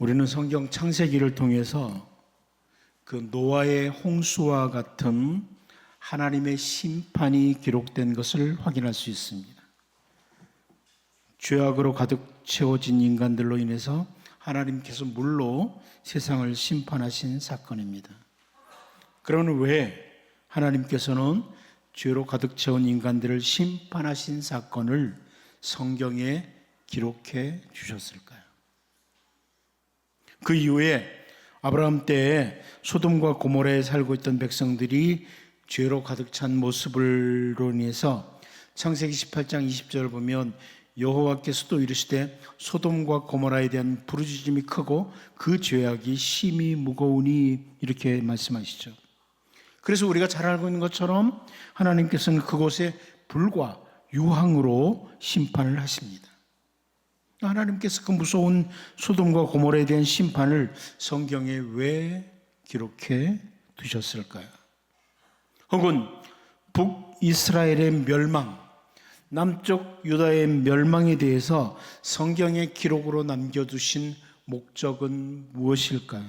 우리는 성경 창세기를 통해서 그 노아의 홍수와 같은 하나님의 심판이 기록된 것을 확인할 수 있습니다. 죄악으로 가득 채워진 인간들로 인해서 하나님께서 물로 세상을 심판하신 사건입니다. 그러면 왜 하나님께서는 죄로 가득 채운 인간들을 심판하신 사건을 성경에 기록해 주셨을까요? 그 이후에 아브라함 때에 소돔과 고모라에 살고 있던 백성들이 죄로 가득 찬 모습으로 인해서 창세기 18장 20절을 보면 여호와께서도 이르시되 소돔과 고모라에 대한 부르짖음이 크고 그 죄악이 심히 무거우니 이렇게 말씀하시죠. 그래서 우리가 잘 알고 있는 것처럼 하나님께서는 그곳에 불과 유황으로 심판을 하십니다. 하나님께서 그 무서운 소돔과 고모라에 대한 심판을 성경에 왜 기록해 두셨을까요? 혹은 북이스라엘의 멸망, 남쪽 유다의 멸망에 대해서 성경의 기록으로 남겨두신 목적은 무엇일까요?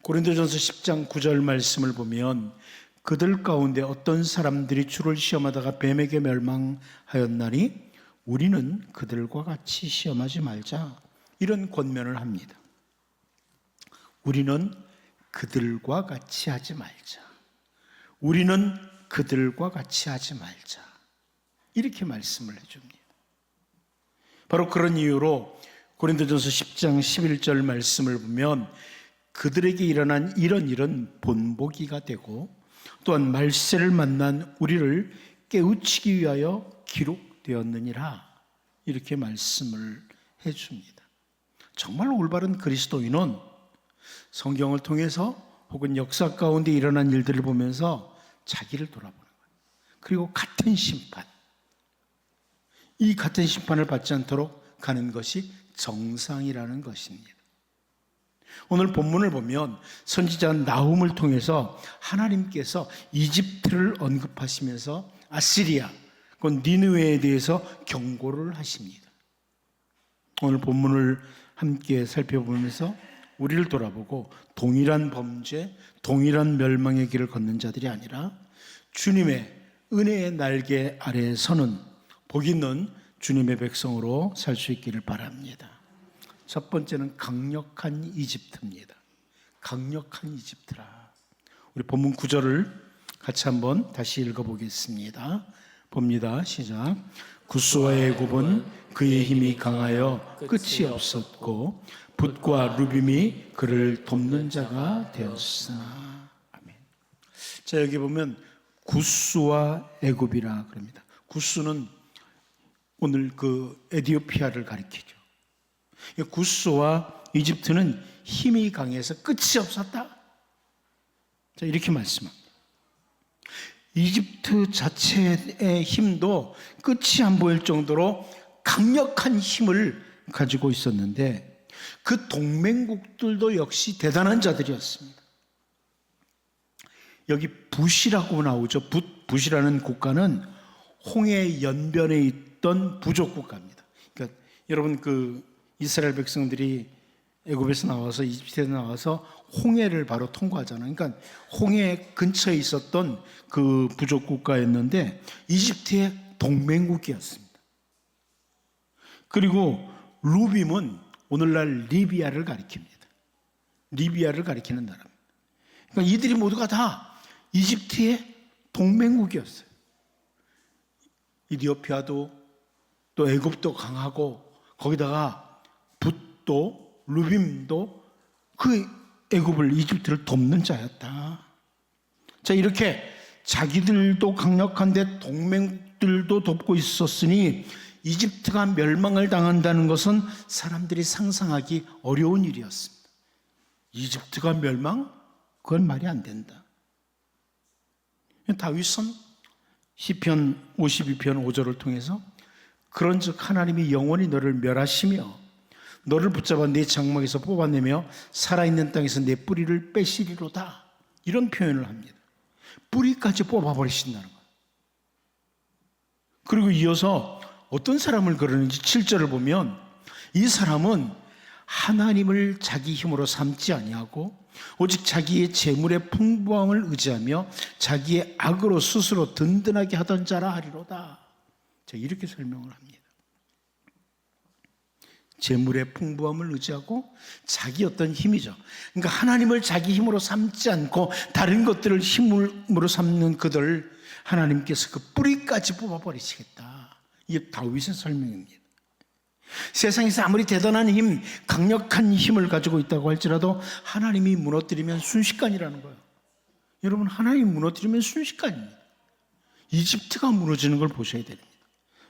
고린도전서 10장 9절 말씀을 보면 그들 가운데 어떤 사람들이 주를 시험하다가 뱀에게 멸망하였나니 우리는 그들과 같이 시험하지 말자, 이런 권면을 합니다. 우리는 그들과 같이 하지 말자. 우리는 그들과 같이 하지 말자. 이렇게 말씀을 해줍니다. 바로 그런 이유로 고린도전서 10장 11절 말씀을 보면 그들에게 일어난 이런 일은 본보기가 되고 또한 말세를 만난 우리를 깨우치기 위하여 기록되었느니라, 이렇게 말씀을 해줍니다. 정말 올바른 그리스도인은 성경을 통해서 혹은 역사 가운데 일어난 일들을 보면서 자기를 돌아보는 거예요. 그리고 같은 심판, 이 같은 심판을 받지 않도록 가는 것이 정상이라는 것입니다. 오늘 본문을 보면 선지자 나훔을 통해서 하나님께서 이집트를 언급하시면서 아시리아, 그 니느웨에 대해서 경고를 하십니다. 오늘 본문을 함께 살펴보면서 우리를 돌아보고 동일한 범죄, 동일한 멸망의 길을 걷는 자들이 아니라 주님의 은혜의 날개 아래에 서는 복 있는 주님의 백성으로 살 수 있기를 바랍니다. 첫 번째는 강력한 이집트입니다. 강력한 이집트라. 우리 본문 9절을 같이 한번 다시 읽어보겠습니다. 봅니다. 시작. 구스와 애굽은 그의 힘이 강하여 끝이 없었고 붓과 루빔이 그를 돕는 자가 되었으나. 아멘. 자, 여기 보면 구스와 애굽이라 그럽니다. 구스는 오늘 그 에티오피아를 가리키죠. 구스와 이집트는 힘이 강해서 끝이 없었다. 자, 이렇게 말씀합니다. 이집트 자체의 힘도 끝이 안 보일 정도로 강력한 힘을 가지고 있었는데 그 동맹국들도 역시 대단한 자들이었습니다. 여기 붓이라고 나오죠. 붓이라는 국가는 홍해 연변에 있던 부족 국가입니다. 그러니까 여러분 그 이스라엘 백성들이 애굽에서 나와서 이집트에서 나와서 홍해를 바로 통과하잖아요. 그러니까 홍해 근처에 있었던 그 부족 국가였는데 이집트의 동맹국이었습니다. 그리고 루빔은 오늘날 리비아를 가리킵니다. 리비아를 가리키는 나라입니다. 그러니까 이들이 모두가 다 이집트의 동맹국이었어요. 이디오피아도 또 애굽도 강하고 거기다가 붓도 루빔도 그 애굽을 이집트를 돕는 자였다. 자, 이렇게 자기들도 강력한데 동맹국들도 돕고 있었으니 이집트가 멸망을 당한다는 것은 사람들이 상상하기 어려운 일이었습니다. 이집트가 멸망? 그건 말이 안 된다. 다윗은 시편 52편 5절을 통해서 그런즉 하나님이 영원히 너를 멸하시며 너를 붙잡아 내 장막에서 뽑아내며 살아있는 땅에서 내 뿌리를 빼시리로다, 이런 표현을 합니다. 뿌리까지 뽑아버리신다는 거예요. 그리고 이어서 어떤 사람을 그러는지 7절을 보면 이 사람은 하나님을 자기 힘으로 삼지 아니하고 오직 자기의 재물의 풍부함을 의지하며 자기의 악으로 스스로 든든하게 하던 자라 하리로다. 자, 이렇게 설명을 합니다. 재물의 풍부함을 의지하고 자기 어떤 힘이죠. 그러니까 하나님을 자기 힘으로 삼지 않고 다른 것들을 힘으로 삼는 그들 하나님께서 그 뿌리까지 뽑아버리시겠다. 이게 다윗의 설명입니다. 세상에서 아무리 대단한 힘, 강력한 힘을 가지고 있다고 할지라도 하나님이 무너뜨리면 순식간이라는 거예요. 여러분, 하나님이 무너뜨리면 순식간입니다. 이집트가 무너지는 걸 보셔야 됩니다.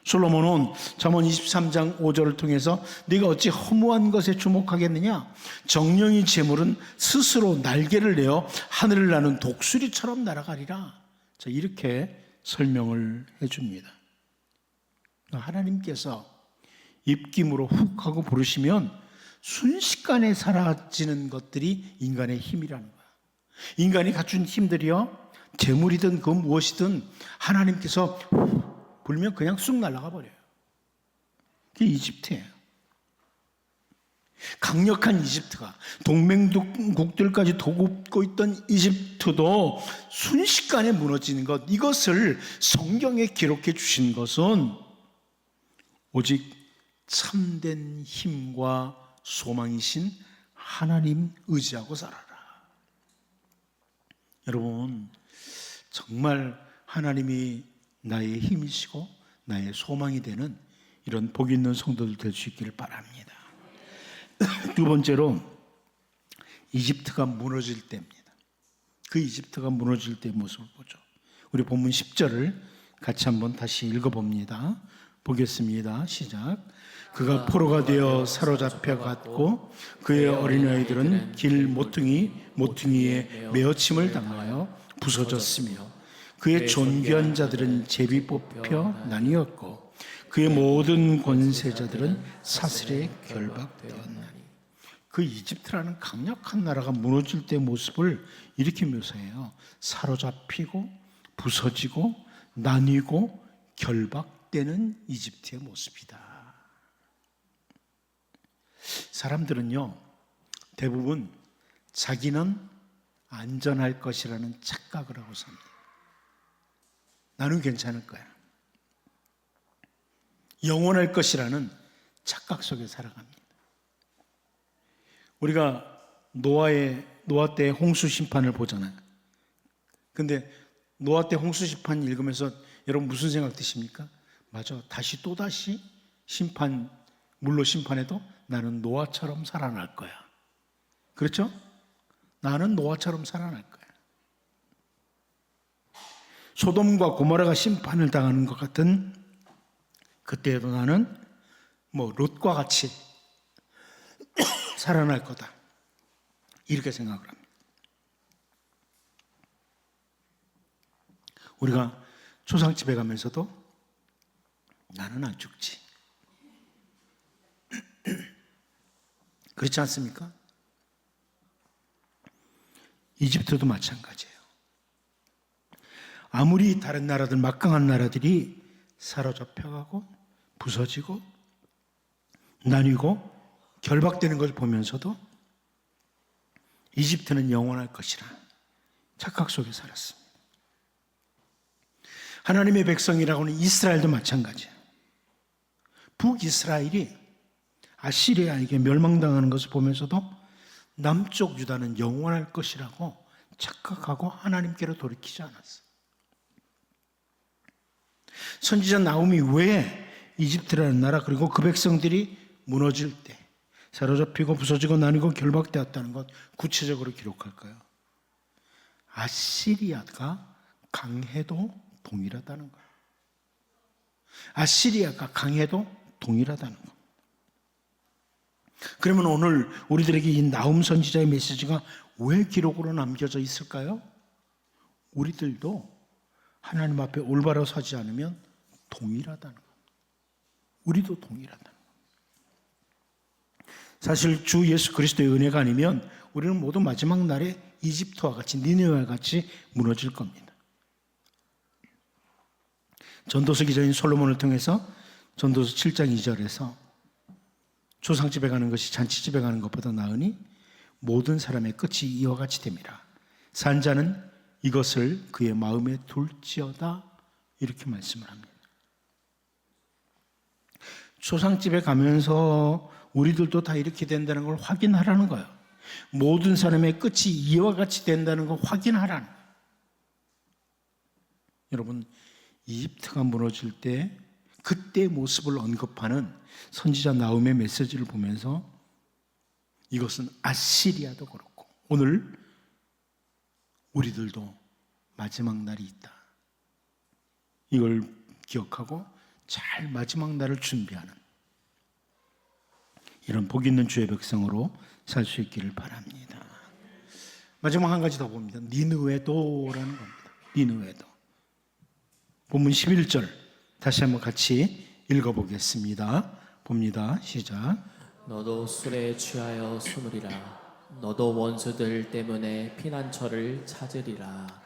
솔로몬은 잠언 23장 5절을 통해서 네가 어찌 허무한 것에 주목하겠느냐? 정령이 재물은 스스로 날개를 내어 하늘을 나는 독수리처럼 날아가리라. 자, 이렇게 설명을 해줍니다. 하나님께서 입김으로 훅 하고 부르시면 순식간에 사라지는 것들이 인간의 힘이라는 거야. 인간이 갖춘 힘들이요, 재물이든 그 무엇이든 하나님께서 불면 그냥 쑥 날아가 버려요. 그게 이집트예요. 강력한 이집트가 동맹국들까지 도굽고 있던 이집트도 순식간에 무너지는 것, 이것을 성경에 기록해 주신 것은 오직 참된 힘과 소망이신 하나님 의지하고 살아라. 여러분, 정말 하나님이 나의 힘이시고 나의 소망이 되는 이런 복 있는 성도들 될 수 있기를 바랍니다. 두 번째로 이집트가 무너질 때입니다. 그 이집트가 무너질 때의 모습을 보죠. 우리 본문 10절을 같이 한번 다시 읽어봅니다. 보겠습니다. 시작. 그가 포로가 되어 사로잡혀 갔고 그의 어린아이들은 길 모퉁이에 메어침을 당하여 부서졌으며 그의 존귀한 자들은 제비 뽑혀 나뉘었고 그의 모든 권세자들은 사슬에 결박되었나니. 그 이집트라는 강력한 나라가 무너질 때의 모습을 이렇게 묘사해요. 사로잡히고 부서지고 나뉘고 결박되는 이집트의 모습이다. 사람들은요, 대부분 자기는 안전할 것이라는 착각을 하고 삽니다. 나는 괜찮을 거야. 영원할 것이라는 착각 속에 살아갑니다. 우리가 노아 때 홍수 심판을 보잖아요. 근데 노아 때 홍수 심판 읽으면서 여러분 무슨 생각 드십니까? 맞아, 또다시 물로 심판해도 나는 노아처럼 살아날 거야. 그렇죠? 나는 노아처럼 살아날 거야. 소돔과 고모라가 심판을 당하는 것 같은 그때에도 나는 롯과 같이 살아날 거다. 이렇게 생각을 합니다. 우리가 초상집에 가면서도 나는 안 죽지. 그렇지 않습니까? 이집트도 마찬가지예요. 아무리 다른 나라들, 막강한 나라들이 사로잡혀가고 부서지고 나뉘고 결박되는 것을 보면서도 이집트는 영원할 것이라 착각 속에 살았습니다. 하나님의 백성이라고는 이스라엘도 마찬가지예요. 북이스라엘이 아시리아에게 멸망당하는 것을 보면서도 남쪽 유다는 영원할 것이라고 착각하고 하나님께로 돌이키지 않았어요. 선지자 나홈이 왜 이집트라는 나라 그리고 그 백성들이 무너질 때 사로잡히고 부서지고 나뉘고 결박되었다는 것 구체적으로 기록할까요? 아시리아가 강해도 동일하다는 거예요. 아시리아가 강해도 동일하다는 거. 그러면 오늘 우리들에게 이 나홈 선지자의 메시지가 왜 기록으로 남겨져 있을까요? 우리들도 하나님 앞에 올바로 서지 않으면 동일하다는 거. 우리도 동일하다는 거. 사실 주 예수 그리스도의 은혜가 아니면 우리는 모두 마지막 날에 이집트와 같이 니느웨와 같이 무너질 겁니다. 전도서 기자인 솔로몬을 통해서 전도서 7장 2절에서 조상집에 가는 것이 잔치집에 가는 것보다 나으니 모든 사람의 끝이 이와 같이 됨이라. 산 자는 이것을 그의 마음에 둘지어다. 이렇게 말씀을 합니다. 조상집에 가면서 우리들도 다 이렇게 된다는 걸 확인하라는 거예요. 모든 사람의 끝이 이와 같이 된다는 걸 확인하라는 거예요. 여러분, 이집트가 무너질 때 그때의 모습을 언급하는 선지자 나훔의 메시지를 보면서 이것은 아시리아도 그렇고 오늘 우리들도 마지막 날이 있다. 이걸 기억하고 잘 마지막 날을 준비하는 이런 복 있는 주의 백성으로 살 수 있기를 바랍니다. 마지막 한 가지 더 봅니다. 니느웨도라는 겁니다. 니느웨도. 본문 11절 다시 한번 같이 읽어보겠습니다. 봅니다. 시작. 너도 술에 취하여 숨으리라. 너도 원수들 때문에 피난처를 찾으리라.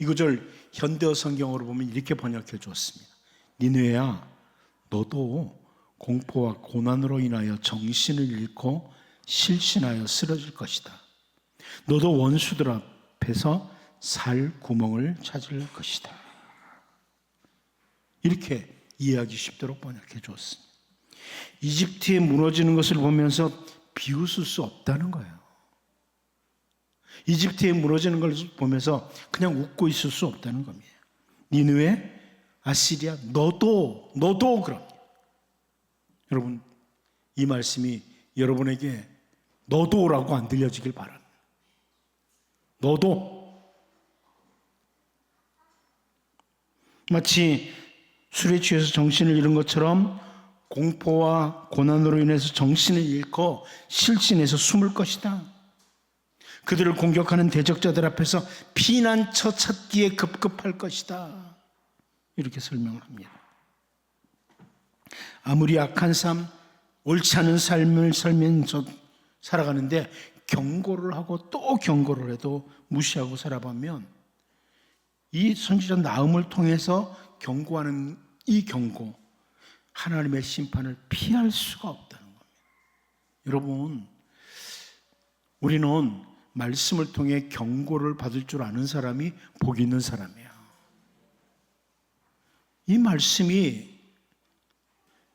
이 구절 현대어 성경으로 보면 이렇게 번역해 주었습니다. 니느웨야, 너도 공포와 고난으로 인하여 정신을 잃고 실신하여 쓰러질 것이다. 너도 원수들 앞에서 살 구멍을 찾을 것이다. 이렇게 이해하기 쉽도록 번역해 주었습니다. 이집트에 무너지는 것을 보면서 비웃을 수 없다는 거예요. 이집트에 무너지는 걸 보면서 그냥 웃고 있을 수 없다는 겁니다. 니느웨, 아시리아, 너도 그럼. 여러분, 이 말씀이 여러분에게 너도라고 안 들려지길 바랍니다. 너도. 마치 술에 취해서 정신을 잃은 것처럼 공포와 고난으로 인해서 정신을 잃고 실신해서 숨을 것이다. 그들을 공격하는 대적자들 앞에서 피난처 찾기에 급급할 것이다. 이렇게 설명을 합니다. 아무리 악한 삶, 옳지 않은 삶을 살면서 살아가는데 경고를 하고 또 경고를 해도 무시하고 살아보면 이 선지자 나훔을 통해서 경고하는 이 경고, 하나님의 심판을 피할 수가 없다는 겁니다. 여러분, 우리는 말씀을 통해 경고를 받을 줄 아는 사람이 복 있는 사람이야. 이 말씀이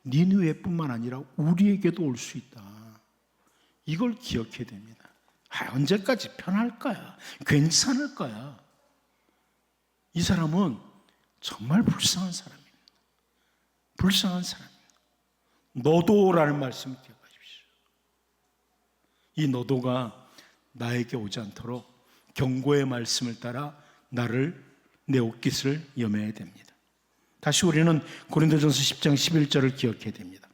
니느웨뿐만 아니라 우리에게도 올 수 있다. 이걸 기억해야 됩니다. 언제까지 편할 거야? 괜찮을 거야? 이 사람은 정말 불쌍한 사람입니다. 불쌍한 사람입니다. 너도라는 말씀을 기억하십시오. 이 너도가 나에게 오지 않도록 경고의 말씀을 따라 내 옷깃을 여며야 됩니다. 다시 우리는 고린도전서 10장 11절을 기억해야 됩니다.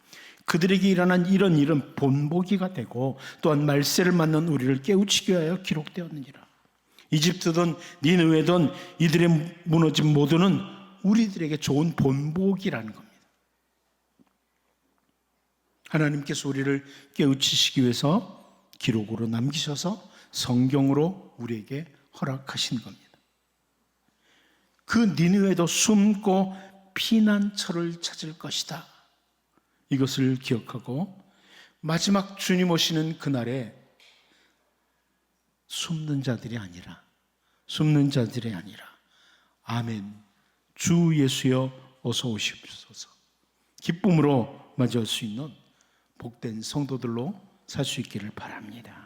그들에게 일어난 이런 일은 본보기가 되고 또한 말세를 맞는 우리를 깨우치기 위하여 기록되었느니라. 이집트든 니느웨든 이들의 무너진 모두는 우리들에게 좋은 본보기라는 겁니다. 하나님께서 우리를 깨우치시기 위해서 기록으로 남기셔서 성경으로 우리에게 허락하신 겁니다. 그 니느웨도 숨고 피난처를 찾을 것이다. 이것을 기억하고 마지막 주님 오시는 그날에 숨는 자들이 아니라 아멘, 주 예수여 어서 오십소서 기쁨으로 맞이할 수 있는 복된 성도들로 살 수 있기를 바랍니다.